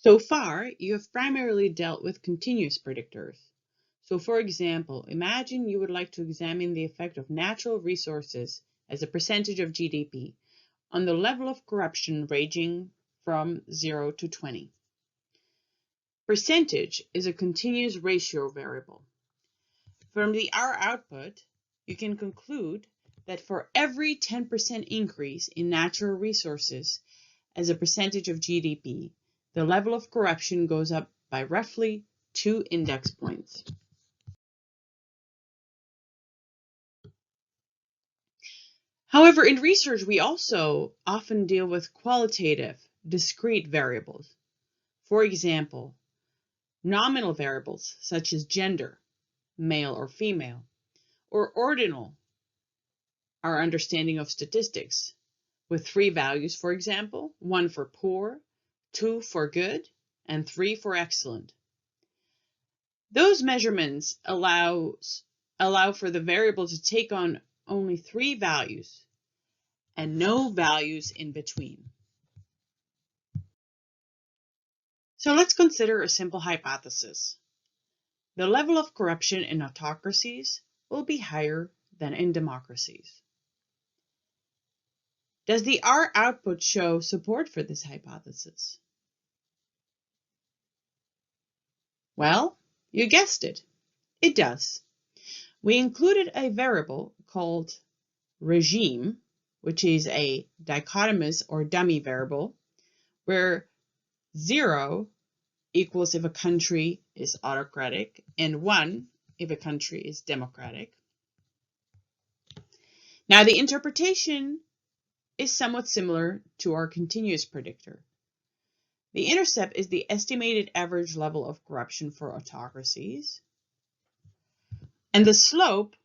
So far, you have primarily dealt with continuous predictors. So for example, imagine you would like to examine the effect of natural resources as a percentage of GDP on the level of corruption ranging from 0 to 20. Percentage is a continuous ratio variable. From the R output, you can conclude that for every 10% increase in natural resources as a percentage of GDP, the level of corruption goes up by roughly 2 index points. However, in research, we also often deal with qualitative, discrete variables. For example, nominal variables such as gender, male or female, or ordinal, our understanding of statistics, with 3 values, for example, 1 for poor, 2 for good, and 3 for excellent. Those measurements allow for the variable to take on only 3 values and no values in between. So let's consider a simple hypothesis. The level of corruption in autocracies will be higher than in democracies. Does the R output show support for this hypothesis? Well, you guessed it. It does. We included a variable called regime, which is a dichotomous or dummy variable, where 0 equals if a country is autocratic and 1 if a country is democratic. Now, the interpretation is somewhat similar to our continuous predictor. The intercept is the estimated average level of corruption for autocracies, and the slope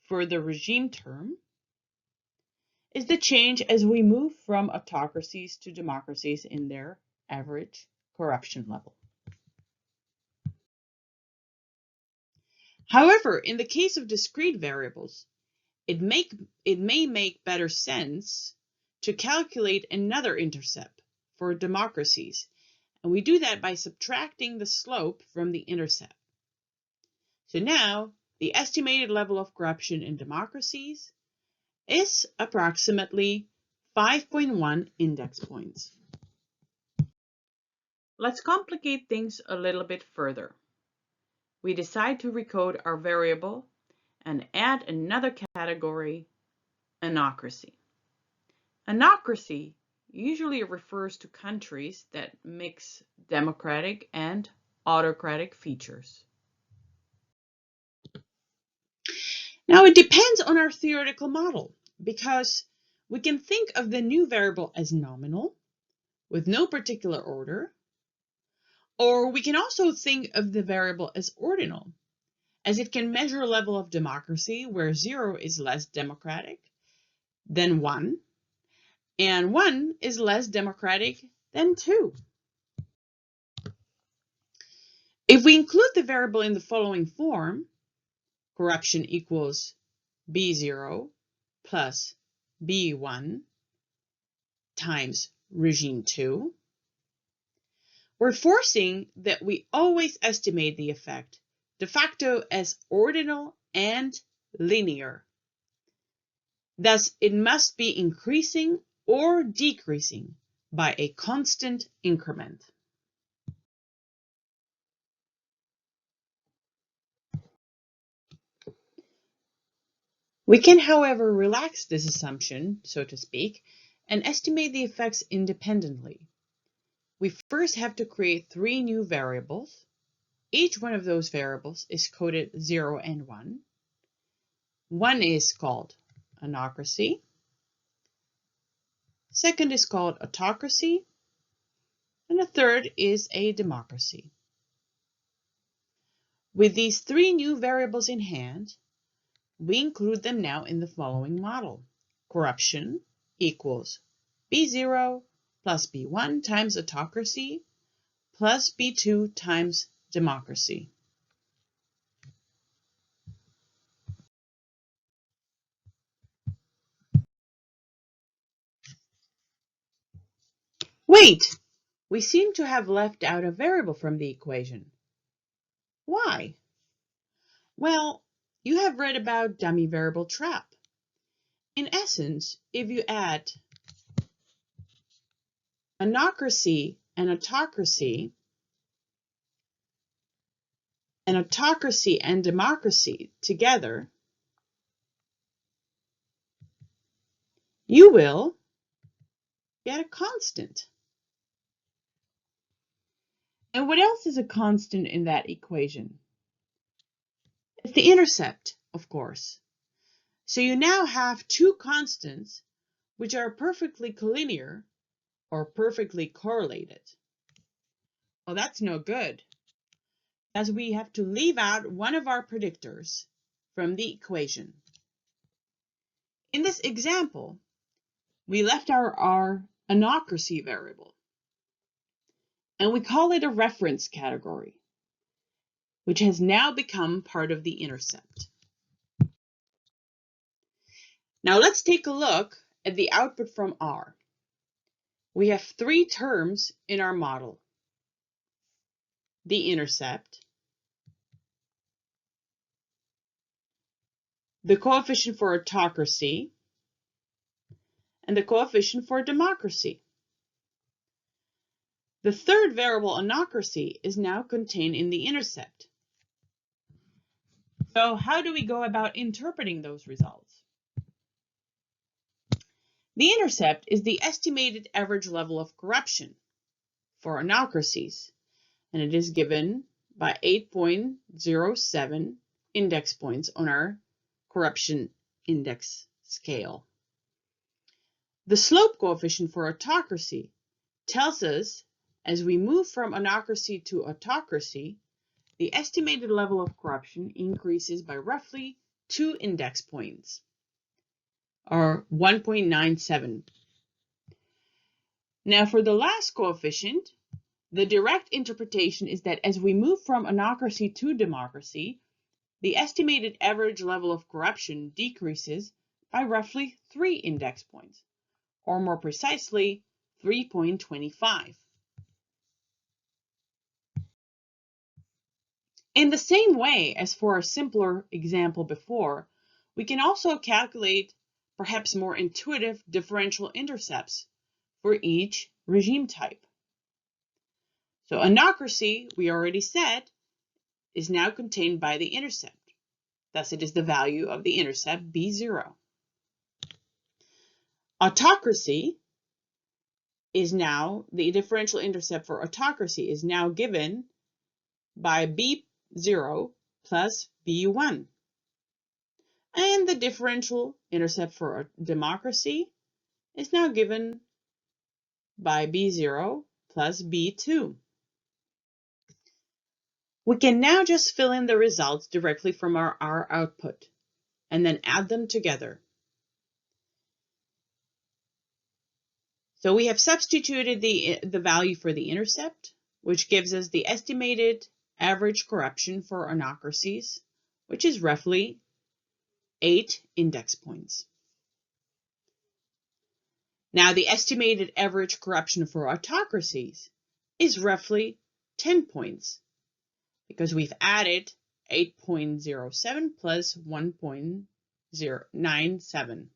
for the regime term is the change as we move from autocracies to democracies in their average corruption level. However, in the case of discrete variables, it may make better sense to calculate another intercept for democracies, and we do that by subtracting the slope from the intercept. So now, the estimated level of corruption in democracies is approximately 5.1 index points. Let's complicate things a little bit further. We decide to recode our variable and add another category, anocracy. Anocracy usually refers to countries that mix democratic and autocratic features. Now, it depends on our theoretical model, because we can think of the new variable as nominal, with no particular order, or we can also think of the variable as ordinal, as it can measure a level of democracy where 0 is less democratic than 1, and 1 is less democratic than 2. If we include the variable in the following form, corruption equals B0 plus B1 times regime 2, we're forcing that we always estimate the effect de facto as ordinal and linear. Thus, it must be increasing or decreasing by a constant increment. We can, however, relax this assumption, so to speak, and estimate the effects independently. We first have to create 3 new variables. Each one of those variables is coded 0 and 1. One is called anocracy. Second is called autocracy. And the third is a democracy. With these 3 new variables in hand, we include them now in the following model. Corruption equals B0 plus B1 times autocracy plus B2 times democracy. Wait, we seem to have left out a variable from the equation. Why? Well, you have read about dummy variable trap. In essence, if you add anocracy and autocracy and democracy together, you will get a constant. And what else is a constant in that equation? It's the intercept, of course. So you now have two constants which are perfectly collinear or perfectly correlated. Well, that's no good, as we have to leave out one of our predictors from the equation. In this example, we left our anocracy variable, and we call it a reference category, which has now become part of the intercept. Now let's take a look at the output from R. We have three terms in our model: the intercept, the coefficient for autocracy, and the coefficient for democracy. The third variable, anocracy, is now contained in the intercept. So how do we go about interpreting those results? The intercept is the estimated average level of corruption for anocracies, and it is given by 8.07 index points on our corruption index scale. The slope coefficient for autocracy tells us, as we move from anocracy to autocracy, the estimated level of corruption increases by roughly 2 index points, or 1.97. Now for the last coefficient, the direct interpretation is that as we move from anocracy to democracy, the estimated average level of corruption decreases by roughly 3 index points, or more precisely, 3.25. In the same way as for a simpler example before, we can also calculate perhaps more intuitive differential intercepts for each regime type. So anocracy, we already said, is now contained by the intercept. Thus, it is the value of the intercept B0. Autocracy is now, the differential intercept for autocracy is now given by B0 plus B1. And the differential intercept for democracy is now given by B0 plus B2. We can now just fill in the results directly from our output and then add them together. So we have substituted the value for the intercept, which gives us the estimated average corruption for anocracies, which is roughly 8 index points. Now the estimated average corruption for autocracies is roughly 10 points, because we've added 8.07 plus 1.097.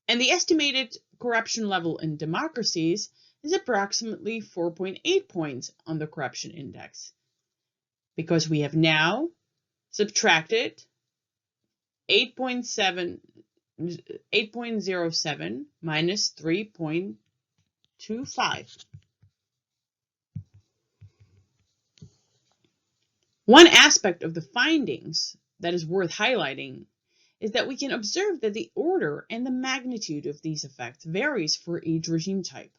And the estimated corruption level in democracies is approximately 4.8 points on the corruption index, because we have now subtracted 8.07 minus 3.25. One aspect of the findings that is worth highlighting is that we can observe that the order and the magnitude of these effects varies for each regime type.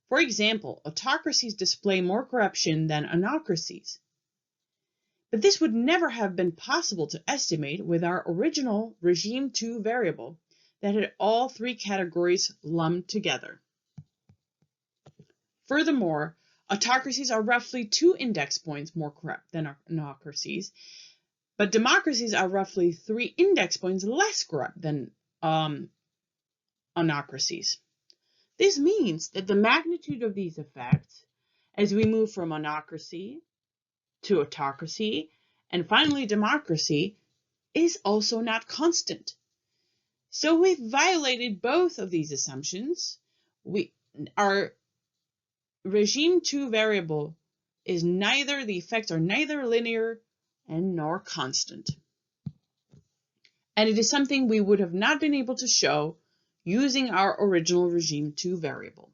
For example, autocracies display more corruption than anocracies. But this would never have been possible to estimate with our original regime 2 variable that had all three categories lumped together. Furthermore, autocracies are roughly 2 index points more corrupt than anocracies, but democracies are roughly 3 index points less corrupt than anocracies. This means that the magnitude of these effects, as we move from monocracy to autocracy and finally democracy, is also not constant. So we've violated both of these assumptions. Our regime 2 variable is the effects are neither linear and nor constant. And it is something we would have not been able to show using our original regime 2 variable.